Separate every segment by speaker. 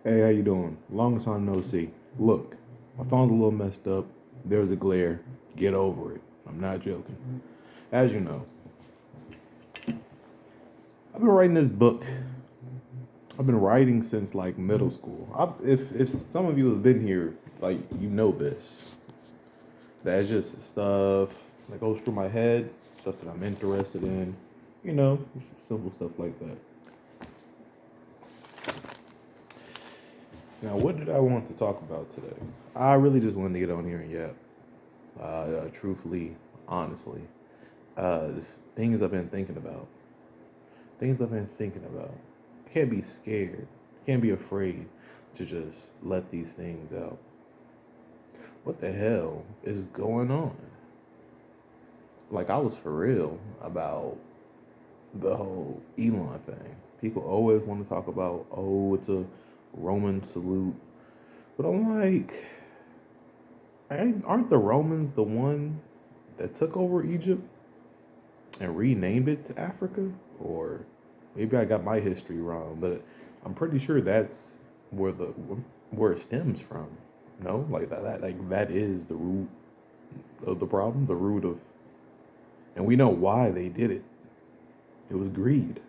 Speaker 1: Hey, how you doing? Long time no see. Look, my phone's a little messed up. There's a glare. Get over it. I'm not joking. As you know, I've been writing this book. I've been writing since like middle school. If some of you have been here, like you know this. That's just stuff that goes through my head, stuff that I'm interested in. You know, simple stuff like that. Now, what did I want to talk about today? I really just wanted to get on here and yap. Truthfully, honestly, just things I've been thinking about. Things I've been thinking about. I can't be scared. I can't be afraid to just let these things out. What the hell is going on? Like I was for real about the whole Elon thing. People always want to talk about, oh, it's a Roman salute, but I'm like, aren't the Romans the one that took over Egypt and renamed it to Africa? Or maybe I got my history wrong, but I'm pretty sure that's where the where it stems from. No, like that is the root of the problem, the root of, and we know why they did it. It was greed.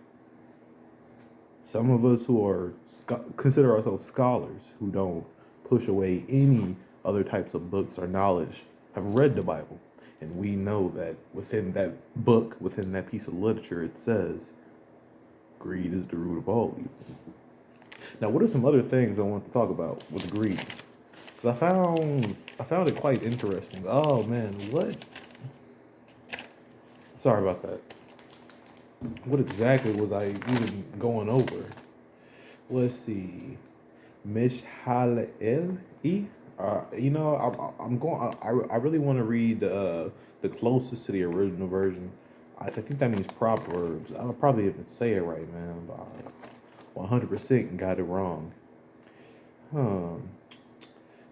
Speaker 1: Some of us who are consider ourselves scholars who don't push away any other types of books or knowledge have read the Bible. And we know that within that book, within that piece of literature, it says greed is the root of all evil. Now, what are some other things I want to talk about with greed? Because I found it quite interesting. Oh man, what? Sorry about that. What exactly was I even going over? Let's see. Mishalael E. I'm going. I really want to read the closest to the original version. I think that means Proverbs. I'll probably even say it right, man. But I 100% got it wrong. Huh.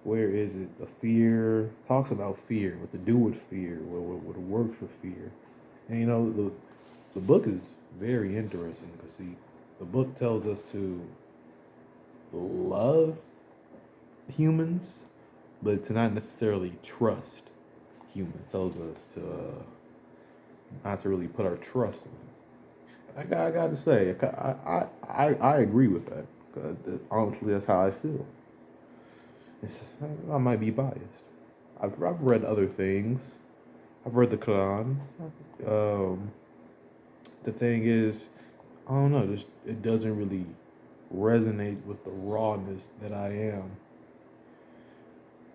Speaker 1: Where is it? The fear talks about fear. What to do with fear. What works with fear. And the book is very interesting because see, the book tells us to love humans, but to not necessarily trust humans. It tells us to not to really put our trust in them. I got to say, I agree with that. 'Cause honestly, that's how I feel. It's, I might be biased. I've read other things. I've read the Quran. Um, the thing is, I don't know. Just it doesn't really resonate with the rawness that I am.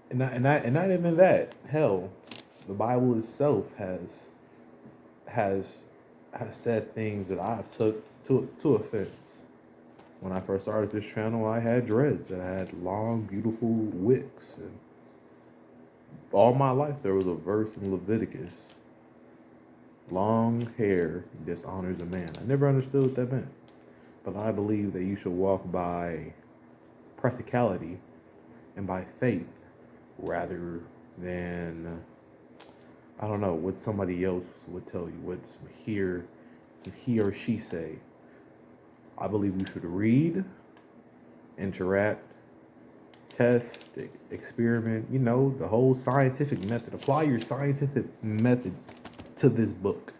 Speaker 1: And not even that. Hell, the Bible itself has has said things that I've took to offense. When I first started this channel, I had dreads and I had long, beautiful wicks. And all my life, there was a verse in Leviticus: "Long hair dishonors a man." I never understood what that meant, but I believe that you should walk by practicality and by faith rather than I don't know what somebody else would tell you. What's here, he or she say. I believe you should read, interact, test, experiment. You know the whole scientific method. Apply your scientific method to this book.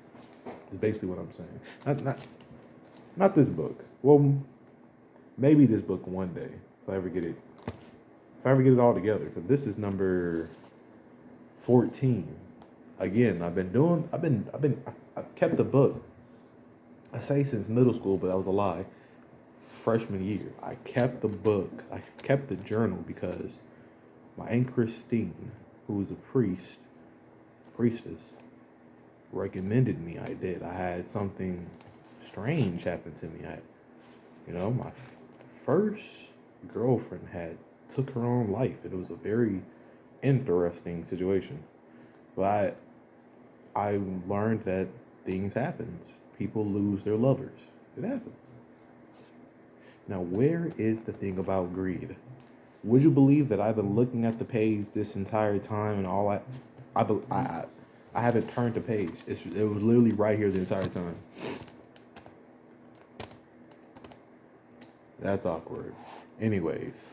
Speaker 1: Is basically what I'm saying. Not this book. Well, maybe this book one day if I ever get it. If I ever get it all together. Because this is number 14. Again, I've kept the book. I say since middle school, but that was a lie. Freshman year, I kept the book. I kept the journal because my Aunt Christine, who was a priestess, recommended me. I did. I had something strange happen to me. My first girlfriend had took her own life. It was a very interesting situation. But I learned that things happen. People lose their lovers. It happens. Now, where is the thing about greed? Would you believe that I've been looking at the page this entire time and I, I, I haven't turned the page. It was literally right here the entire time. That's awkward. Anyways,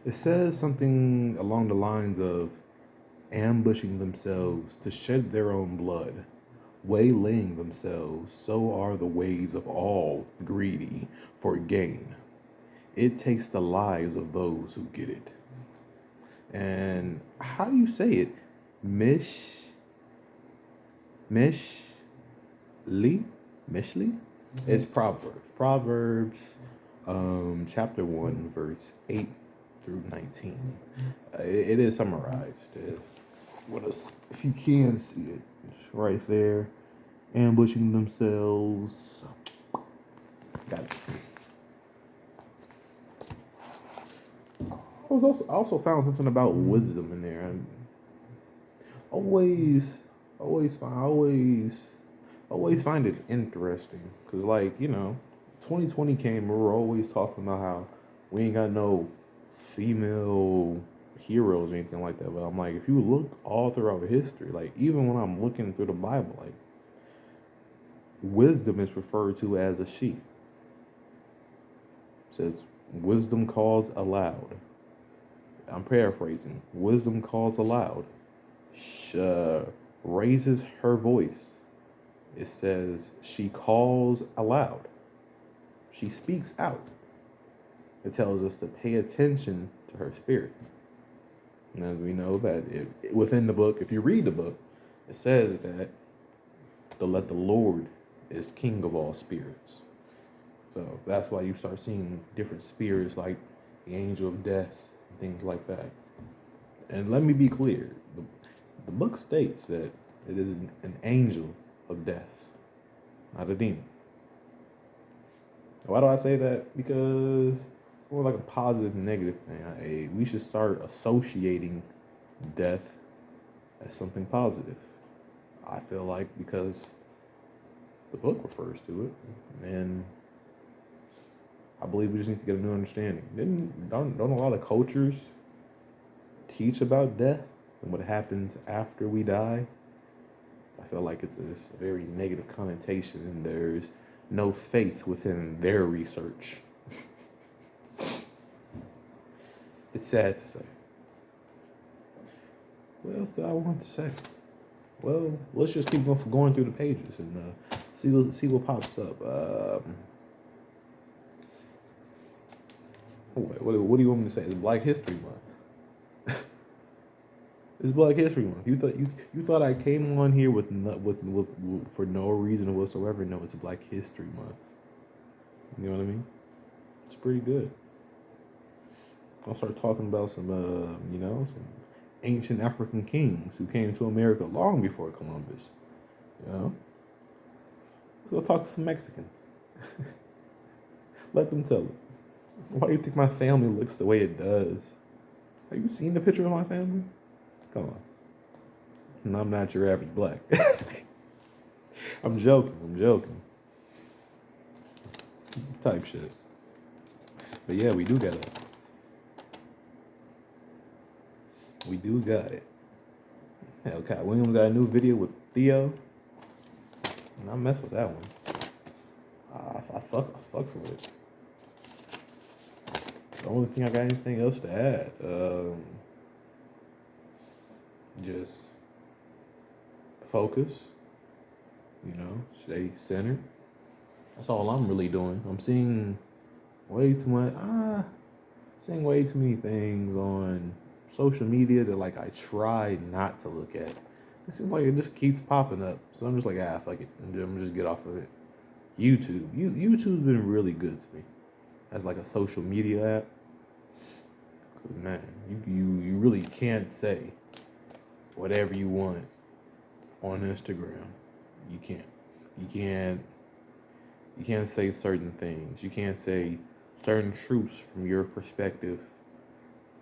Speaker 1: it says something along the lines of ambushing themselves to shed their own blood, waylaying themselves, so are the ways of all greedy for gain. It takes the lives of those who get it. And how do you say it? Mish, Mishli, Mishli? It's Proverbs. Proverbs, chapter 1, verse 8 through 19. It is summarized. If you can see it, it's right there. Ambushing themselves. Got it. I also found something about wisdom in there. And always, always find, always find it interesting. Cause like 2020 came. We were always talking about how we ain't got no female heroes or anything like that. But I'm like, if you look all throughout history, like even when I'm looking through the Bible, like wisdom is referred to as a she. It says wisdom calls aloud. I'm paraphrasing. Wisdom calls aloud. Raises her voice. It says she calls aloud. She speaks out. It tells us to pay attention to her spirit. And as we know that within the book, if you read the book, it says that the Lord is king of all spirits. So that's why you start seeing different spirits like the angel of death, and things like that. And let me be clear, the book states that it is an angel of death, not a demon. Why do I say that? Because it's more like a positive and negative thing. We should start associating death as something positive. I feel like because the book refers to it, and I believe we just need to get a new understanding. Don't a lot of cultures teach about death and what happens after we die? I feel like it's a very negative connotation, and there's no faith within their research. It's sad to say. What else did I want to say? Well, let's just keep going through the pages and see what pops up. What do you want me to say? It's Black History Month. It's Black History Month. You thought I came on here with for no reason whatsoever? No, it's Black History Month. You know what I mean? It's pretty good. I'll start talking about some ancient African kings who came to America long before Columbus. Let's go talk to some Mexicans. Let them tell it. Why do you think my family looks the way it does? Have you seen the picture of my family? Come on. And I'm not your average black. I'm joking. Type shit. But yeah, we do got it. Hell, Cat Williams got a new video with Theo. And I mess with that one. I fucks with it. The only thing I got anything else to add. Just focus. Stay centered. That's all I'm really doing. I'm seeing way too many things on social media that I try not to look at. It seems like it just keeps popping up. So I'm just like, fuck it. I'm just get off of it. YouTube's been really good to me as a social media app. Cause man, you really can't say whatever you want on Instagram. You can't say certain things. You can't say certain truths from your perspective.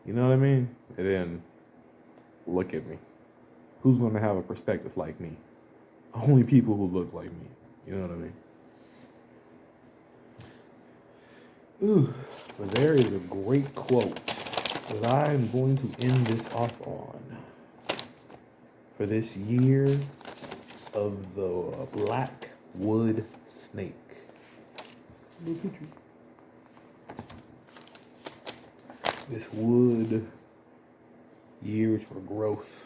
Speaker 1: You know what I mean? And then look at me. Who's going to have a perspective like me? Only people who look like me. You know what I mean? Ooh, but there is a great quote that I'm going to end this off on for this year of the Blackwood Snake. Look at you. This wood, years for growth,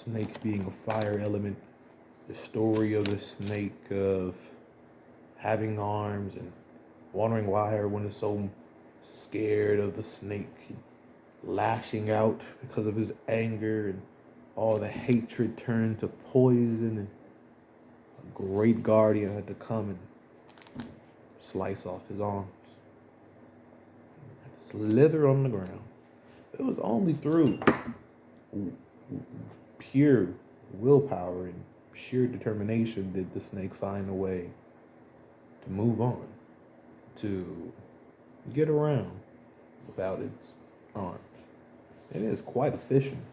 Speaker 1: snake being a fire element, the story of the snake of having arms and wondering why everyone is so scared of the snake, lashing out because of his anger, and all the hatred turned to poison, and a great guardian had to come and slice off his arms, had to slither on the ground. It was only through pure willpower and sheer determination did the snake find a way to move on, to get around without its arms. It is quite efficient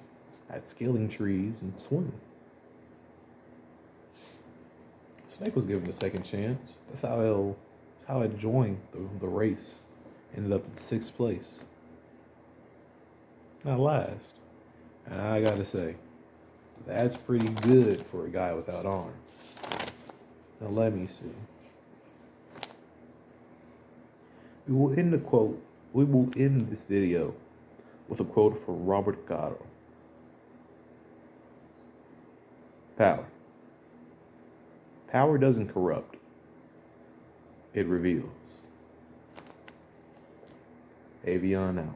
Speaker 1: at scaling trees and swimming. Snake was given a second chance. That's how it joined the race. Ended up in 6th place. Not last. And I gotta say, that's pretty good for a guy without arms. Now let me see. We will end this video with a quote from Robert Gatto. Power. Power doesn't corrupt. It reveals. Avion out.